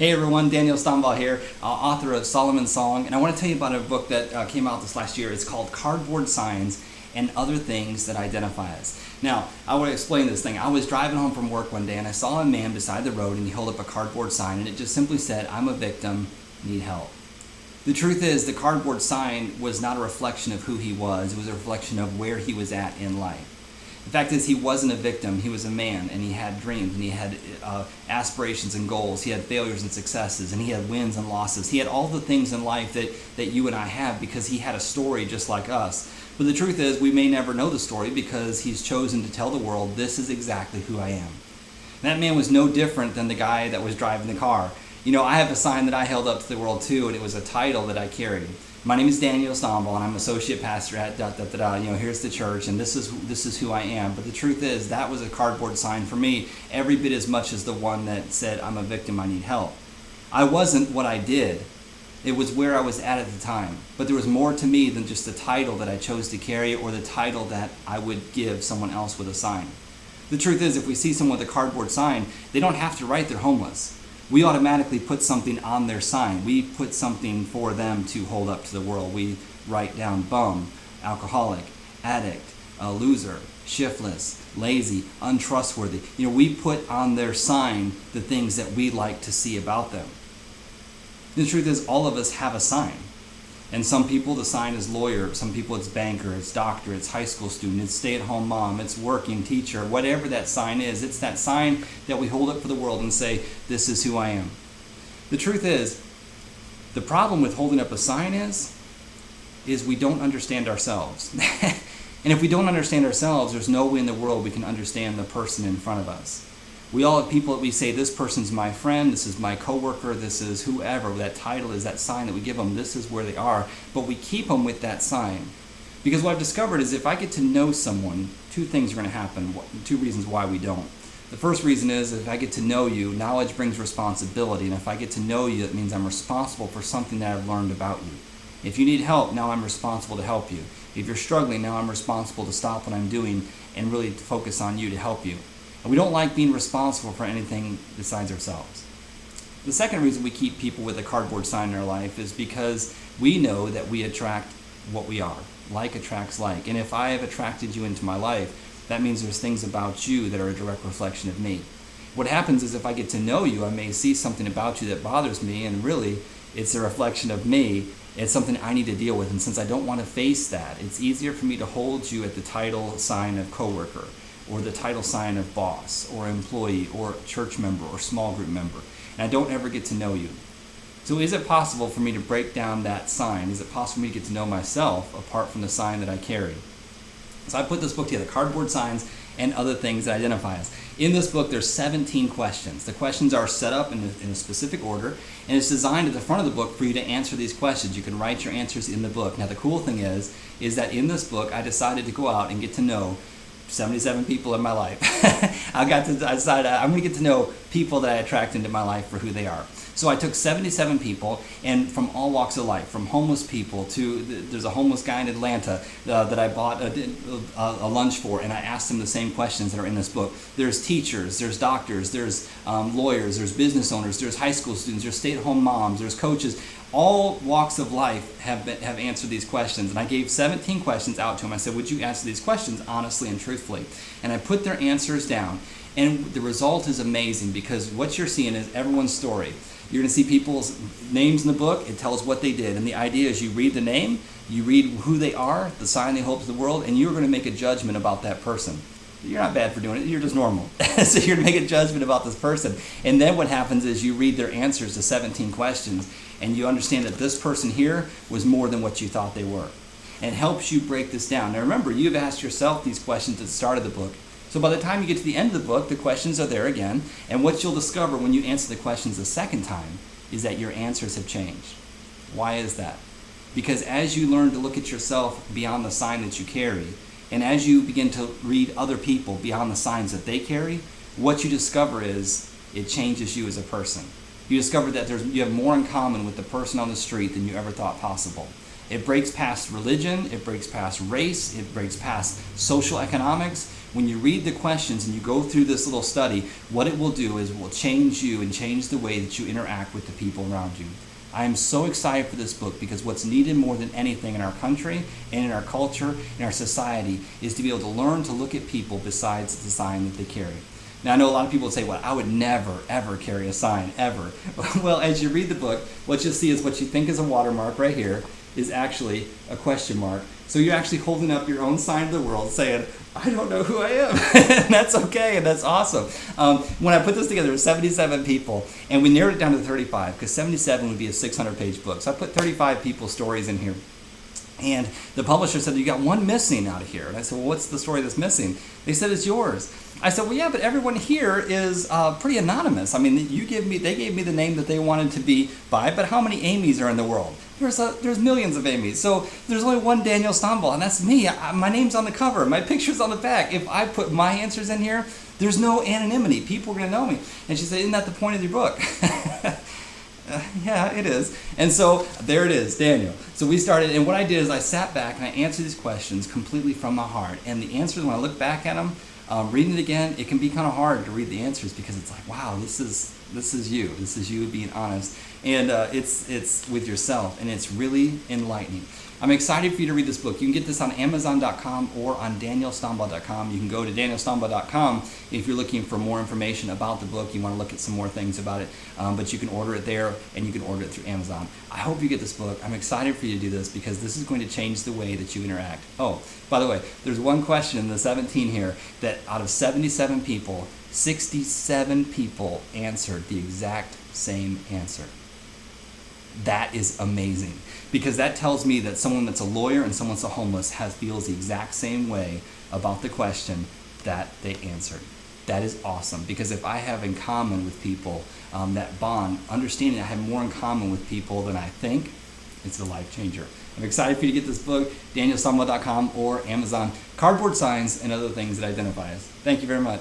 Hey everyone, Daniel Stambaugh here, author of Solomon's Song, and I want to tell you about a book that came out this last year. It's called Cardboard Signs and Other Things That Identify Us. Now, I want to explain this thing. I was driving home from work one day and I saw a man beside the road and he held up a cardboard sign and it just simply said, "I'm a victim, need help." The truth is, the cardboard sign was not a reflection of who he was, it was a reflection of where he was at in life. The fact is, he wasn't a victim, he was a man, and he had dreams, and he had aspirations and goals, he had failures and successes, and he had wins and losses. He had all the things in life that you and I have because he had a story just like us. But the truth is, we may never know the story because he's chosen to tell the world, "This is exactly who I am." And that man was no different than the guy that was driving the car. You know, I have a sign that I held up to the world too, and it was a title that I carried. My name is Daniel Stambaugh, and I'm associate pastor at here's the church, and this is who I am. But the truth is, that was a cardboard sign for me, every bit as much as the one that said, "I'm a victim, I need help." I wasn't what I did. It was where I was at the time. But there was more to me than just the title that I chose to carry or the title that I would give someone else with a sign. The truth is, if we see someone with a cardboard sign, they don't have to write they're homeless. We automatically put something on their sign. We put something for them to hold up to the world. We write down bum, alcoholic, addict, loser, shiftless, lazy, untrustworthy. You know, we put on their sign the things that we like to see about them. The truth is, all of us have a sign. And some people, the sign is lawyer. Some people, it's banker, it's doctor, it's high school student, it's stay-at-home mom, it's working teacher. Whatever that sign is, it's that sign that we hold up for the world and say, "This is who I am." The truth is, the problem with holding up a sign is we don't understand ourselves. And if we don't understand ourselves, there's no way in the world we can understand the person in front of us. We all have people that we say, "This person's my friend, this is my coworker, this is whoever." That title is that sign that we give them. This is where they are. But we keep them with that sign. Because what I've discovered is if I get to know someone, two things are going to happen. Two reasons why we don't. The first reason is if I get to know you, knowledge brings responsibility. And if I get to know you, it means I'm responsible for something that I've learned about you. If you need help, now I'm responsible to help you. If you're struggling, now I'm responsible to stop what I'm doing and really focus on you to help you. And we don't like being responsible for anything besides ourselves. The second reason we keep people with a cardboard sign in our life is because we know that we attract what we are. Like attracts like. And if I have attracted you into my life, that means there's things about you that are a direct reflection of me. What happens is if I get to know you, I may see something about you that bothers me, and really it's a reflection of me. It's something I need to deal with. And since I don't want to face that, it's easier for me to hold you at the title sign of coworker, or the title sign of boss, or employee, or church member, or small group member. And I don't ever get to know you. So is it possible for me to break down that sign? Is it possible for me to get to know myself apart from the sign that I carry? So I put this book together, Cardboard Signs and Other Things That Identify Us. In this book, there's 17 questions. The questions are set up in a specific order, and it's designed at the front of the book for you to answer ththese questions. You can write your answers in the book. Now the cool thing is that in this book, I decided to go out and get to know 77 people in my life. I decided I'm going to get to know people that I attract into my life for who they are. So I took 77 people, and from all walks of life, from homeless people to, there's a homeless guy in Atlanta that I bought a lunch for, and I asked him the same questions that are in this book. There's teachers, there's doctors, there's lawyers, there's business owners, there's high school students, there's stay-at-home moms, there's coaches. All walks of life have answered these questions, and I gave 17 questions out to them. I said, "Would you answer these questions honestly and truthfully?" And I put their answers down, and the result is amazing because what you're seeing is everyone's story. You're going to see people's names in the book. It tells what they did, and the idea is you read the name, you read who they are, the sign they hold to the world, and you're going to make a judgment about that person. You're not bad for doing it. You're just normal. So you're going to make a judgment about this person. And then what happens is you read their answers to 17 questions, and you understand that this person here was more than what you thought they were. And it helps you break this down. Now remember, you've asked yourself these questions at the start of the book. So by the time you get to the end of the book, the questions are there again. And what you'll discover when you answer the questions the second time is that your answers have changed. Why is that? Because as you learn to look at yourself beyond the sign that you carry, and as you begin to read other people beyond the signs that they carry, what you discover is it changes you as a person. You discover that you have more in common with the person on the street than you ever thought possible. It breaks past religion, it breaks past race, it breaks past social economics. when you read the questions and you go through this little study, what it will do is it will change you and change the way that you interact with the people around you. I am so excited for this book because what's needed more than anything in our country and in our culture, in our society, is to be able to learn to look at people besides the sign that they carry. Now, I know a lot of people would say, well, I would never, ever carry a sign, ever. Well, as you read the book, what you'll see is what you think is a watermark right here is actually a question mark. So you're actually holding up your own sign to the world saying, I don't know who I am. And that's okay, and that's awesome. When I put this together, it was 77 people, and we narrowed it down to 35, because 77 would be a 600-page book. So I put 35 people's stories in here. And the publisher said, you got one missing out of here. And I said, well, what's the story that's missing? They said, it's yours. I said, well, yeah, but everyone here is pretty anonymous. I mean, they gave me the name that they wanted to be by, but how many Amy's are in the world? There's millions of Amy's. So there's only one Daniel Stoneball, and that's me. My name's on the cover. My picture's on the back. If I put my answers in here, there's no anonymity. People are going to know me. And she said, isn't that the point of your book? Yeah, it is. And so there it is, Daniel. So we started, and what I did is I sat back and I answered these questions completely from my heart. And the answers, when I look back at them, reading it again, it can be kind of hard to read the answers because it's like, wow, this is you. This is you being honest. And it's with yourself, and it's really enlightening. I'm excited for you to read this book. You can get this on Amazon.com or on DanielStoneball.com. You can go to DanielStoneball.com if you're looking for more information about the book. You want to look at some more things about it. But you can order it there, and you can order it through Amazon. I hope you get this book. I'm excited for you to do this because this is going to change the way that you interact. Oh, by the way, there's one question in the 17 here that out of 77 people, 67 people answered the exact same answer. That is amazing, because that tells me that someone that's a lawyer and someone that's a homeless feels the exact same way about the question that they answered. That is awesome, because if I have in common with people that bond, understanding I have more in common with people than I think, it's a life changer. I'm excited for you to get this book, DanielStoneball.com or Amazon. Cardboard Signs and Other Things That Identify Us. Thank you very much.